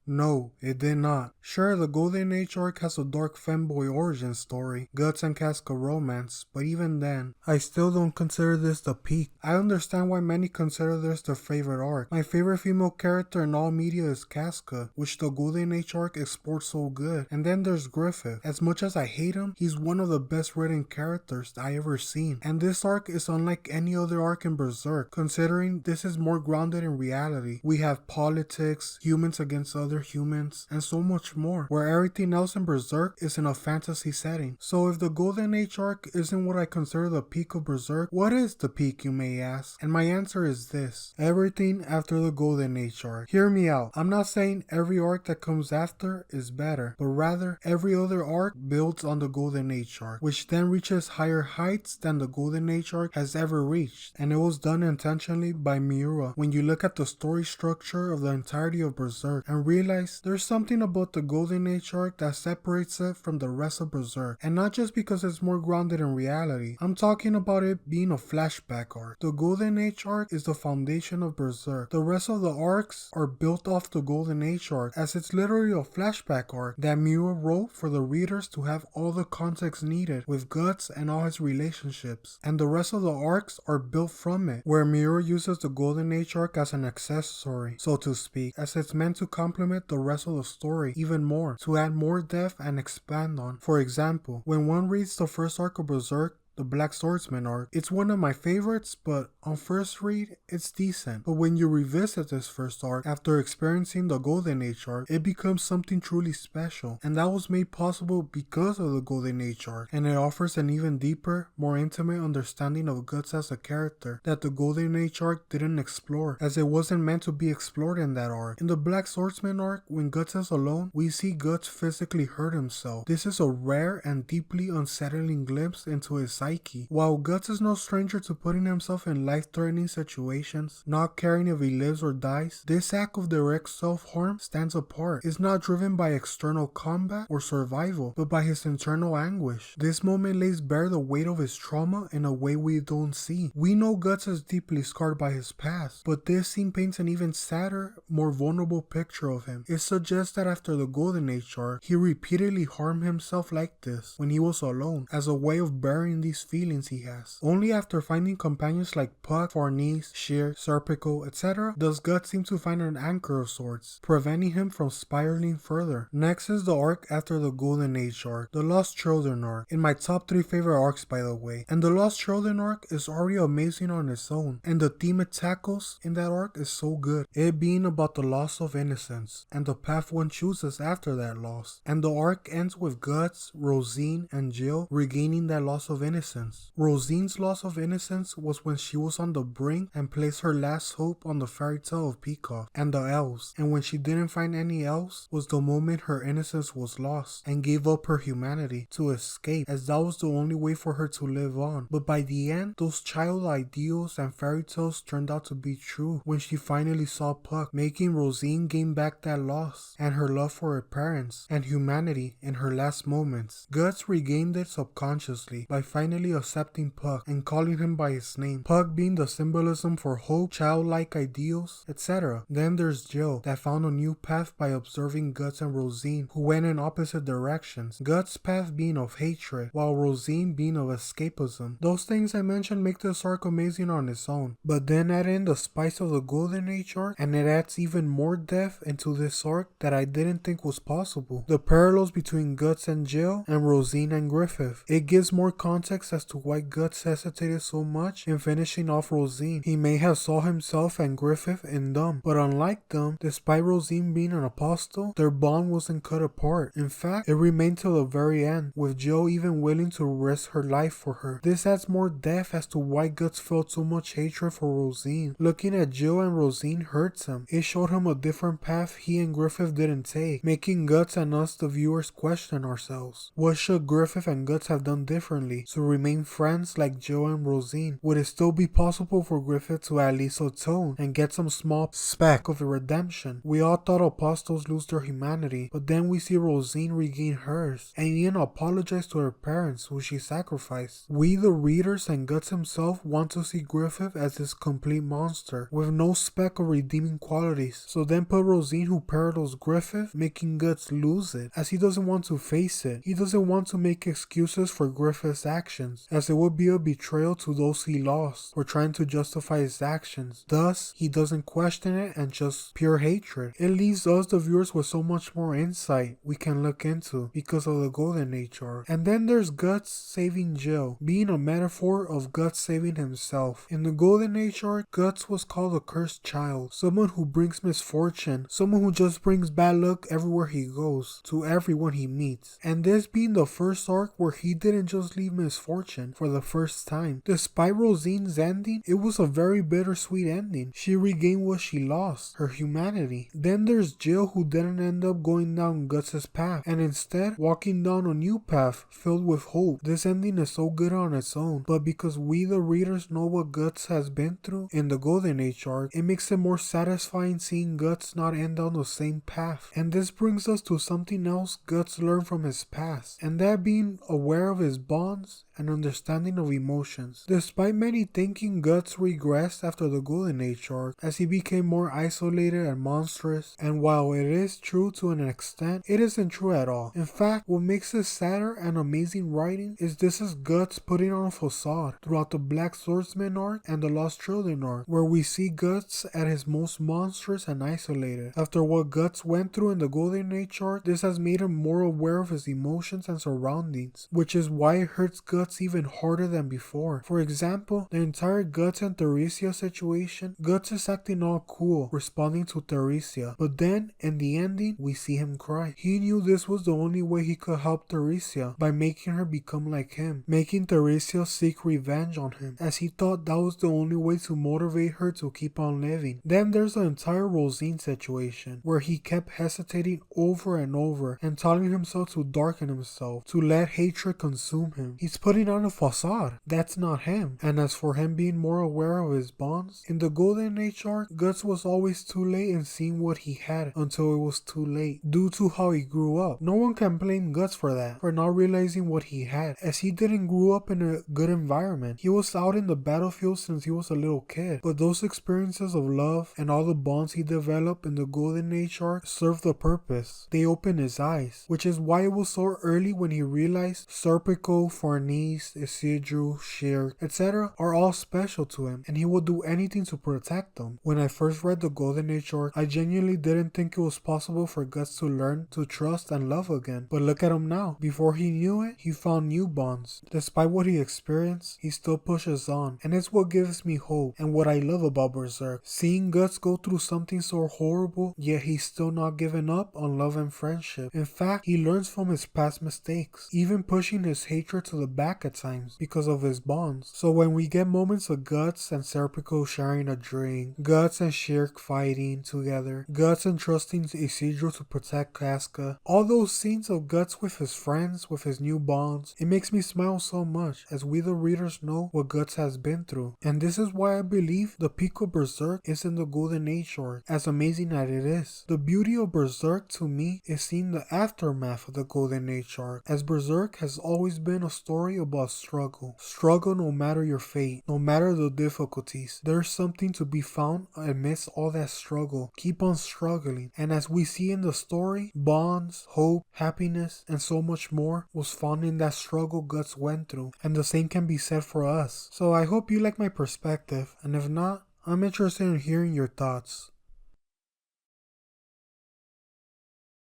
No, it did not. Sure, the Golden Age arc has a dark femboy origin story, Guts and Casca romance, but even then, I still don't consider this the peak. I understand why many consider this their favorite arc. My favorite female character in all media is Casca, which the Golden Age arc explored so good. And then there's Griffith. As much as I hate him, he's one of the best written characters I ever seen. And this arc is unlike any other arc in Berserk, considering this is more grounded in reality. We have politics, humans against other humans, and so much more, where everything else in Berserk is in a fantasy setting. So if the Golden Age arc isn't what I consider the peak of Berserk, what is the peak, you may ask? And my answer is this: everything after the Golden Age arc. Hear me out. I'm not saying every arc that comes after is better, but rather every other arc builds on the Golden Age arc, which then reaches higher heights than the Golden Age arc has ever reached. And it was done intentionally by Miura when you look at the story structure of the entirety of Berserk and realize there's something about the Golden Age arc that separates it from the rest of Berserk. And not just because it's more grounded in reality, I'm talking about it being a flashback arc. The Golden Age arc is the foundation of Berserk. The rest of the arcs are built off the Golden Age arc, as it's literally a flashback arc that Miura wrote for the readers to have all the context needed with Guts and all his relationships. And the rest of the arcs are built from it, where Miura uses the Golden Age arc as an accessory, so to speak, as it's meant to complement the rest of the story even more, to add more depth and expand on. For example, when one reads the first arc of Berserk, the Black Swordsman arc, it's one of my favorites, but on first read, it's decent. But when you revisit this first arc after experiencing the Golden Age arc, it becomes something truly special. And that was made possible because of the Golden Age arc, and it offers an even deeper, more intimate understanding of Guts as a character that the Golden Age arc didn't explore, as it wasn't meant to be explored in that arc. In the Black Swordsman arc, when Guts is alone, we see Guts physically hurt himself. This is a rare and deeply unsettling glimpse into his psyche. While Guts is no stranger to putting himself in life-threatening situations, not caring if he lives or dies, this act of direct self-harm stands apart. It's not driven by external combat or survival, but by his internal anguish. This moment lays bare the weight of his trauma in a way we don't see. We know Guts is deeply scarred by his past, but this scene paints an even sadder, more vulnerable picture of him. It suggests that after the Golden Age arc, he repeatedly harmed himself like this when he was alone, as a way of burying these feelings he has. Only after finding companions like Puck, Farnese, Sheer, Serpico, etc. does Guts seem to find an anchor of sorts, preventing him from spiraling further. Next is the arc after the Golden Age arc, the Lost Children arc, in my top 3 favorite arcs by the way. And the Lost Children arc is already amazing on its own, and the theme it tackles in that arc is so good, it being about the loss of innocence, and the path one chooses after that loss. And the arc ends with Guts, Rosine, and Jill regaining that loss of innocence. Rosine's loss of innocence was when she was on the brink and placed her last hope on the fairy tale of Peacock and the elves, and when she didn't find any elves was the moment her innocence was lost and gave up her humanity to escape, as that was the only way for her to live on. But by the end, those child ideals and fairy tales turned out to be true when she finally saw Puck, making Rosine gain back that loss and her love for her parents and humanity in her last moments. Guts regained it subconsciously by finally accepting Puck and calling him by his name, Puck being the symbolism for hope, childlike ideals, etc. Then there's Jill, that found a new path by observing Guts and Rosine, who went in opposite directions, Guts' path being of hatred, while Rosine being of escapism. Those things I mentioned make this arc amazing on its own, but then add in the spice of the Golden Age arc, and it adds even more depth into this arc that I didn't think was possible. The parallels between Guts and Jill, and Rosine and Griffith. It gives more context as to why Guts hesitated so much in finishing off Rosine. He may have saw himself and Griffith in them, but unlike them, despite Rosine being an apostle, their bond wasn't cut apart. In fact, it remained till the very end, with Jill even willing to risk her life for her. This adds more depth as to why Guts felt so much hatred for Rosine. Looking at Jill and Rosine hurts him. It showed him a different path he and Griffith didn't take, making Guts and us the viewers question ourselves. What should Griffith and Guts have done differently to remain friends like Joe and Rosine? Would it still be possible for Griffith to at least atone and get some small speck of a redemption? We all thought apostles lose their humanity, but then we see Rosine regain hers and even apologize to her parents who she sacrificed. We the readers and Guts himself want to see Griffith as this complete monster with no speck of redeeming qualities. So then put Rosine who parallels Griffith, making Guts lose it, as he doesn't want to face it. He doesn't want to make excuses for Griffith's actions, as it would be a betrayal to those he lost for trying to justify his actions. Thus, he doesn't question it and just pure hatred. It leaves us the viewers with so much more insight we can look into because of the Golden Age arc. And then there's Guts saving Jill, being a metaphor of Guts saving himself. In the Golden Age arc, Guts was called a cursed child, someone who brings misfortune, someone who just brings bad luck everywhere he goes, to everyone he meets. And this being the first arc where he didn't just leave misfortune for the first time. Despite Rosine's ending, it was a very bittersweet ending. She regained what she lost, her humanity. Then there's Jill, who didn't end up going down Guts' path, and instead walking down a new path filled with hope. This ending is so good on its own, but because we the readers know what Guts has been through in the Golden Age arc, it makes it more satisfying seeing Guts not end on the same path. And this brings us to something else Guts learned from his past, and that being aware of his bonds and understanding of emotions. Despite many thinking Guts regressed after the Golden Age arc, as he became more isolated and monstrous, and while it is true to an extent, it isn't true at all. In fact, what makes this sadder and amazing writing is this is Guts putting on a facade throughout the Black Swordsman arc and the Lost Children arc, where we see Guts at his most monstrous and isolated. After what Guts went through in the Golden Age arc, this has made him more aware of his emotions and surroundings, which is why it hurts Guts even harder than before. For example, the entire Guts and Theresia situation, Guts is acting all cool, responding to Theresia, but then in the ending, we see him cry. He knew this was the only way he could help Theresia, by making her become like him, making Theresia seek revenge on him, as he thought that was the only way to motivate her to keep on living. Then there's the entire Rosine situation, where he kept hesitating over and over and telling himself to darken himself, to let hatred consume him. He's putting on a facade. That's not him. And as for him being more aware of his bonds, in the Golden Age arc, Guts was always too late in seeing what he had until it was too late, due to how he grew up. No one can blame Guts for that, for not realizing what he had, as he didn't grow up in a good environment. He was out in the battlefield since he was a little kid, but those experiences of love and all the bonds he developed in the Golden Age arc served the purpose. They opened his eyes, which is why it was so early when he realized Serpico, Farnese, Isidro, Shirk, etc. are all special to him, and he would do anything to protect them. When I first read the Golden Age arc, I genuinely didn't think it was possible for Guts to learn to trust and love again. But look at him now. Before he knew it, he found new bonds. Despite what he experienced, he still pushes on, and it's what gives me hope and what I love about Berserk. Seeing Guts go through something so horrible, yet he's still not giving up on love and friendship. In fact, he learns from his past mistakes, even pushing his hatred to the back at times because of his bonds. So when we get moments of Guts and Serpico sharing a drink, Guts and Shirk fighting together, Guts entrusting Isidro to protect Casca, all those scenes of Guts with his friends, with his new bonds, it makes me smile so much, as we the readers know what Guts has been through. And this is why I believe the peak of Berserk is in the Golden Age arc, as amazing as it is. The beauty of Berserk to me is seeing the aftermath of the Golden Age arc, as Berserk has always been a story about struggle. Struggle no matter your fate, no matter the difficulties. There's something to be found amidst all that struggle. Keep on struggling. And as we see in the story, bonds, hope, happiness, and so much more was found in that struggle Guts went through. And the same can be said for us. So I hope you like my perspective, and if not, I'm interested in hearing your thoughts.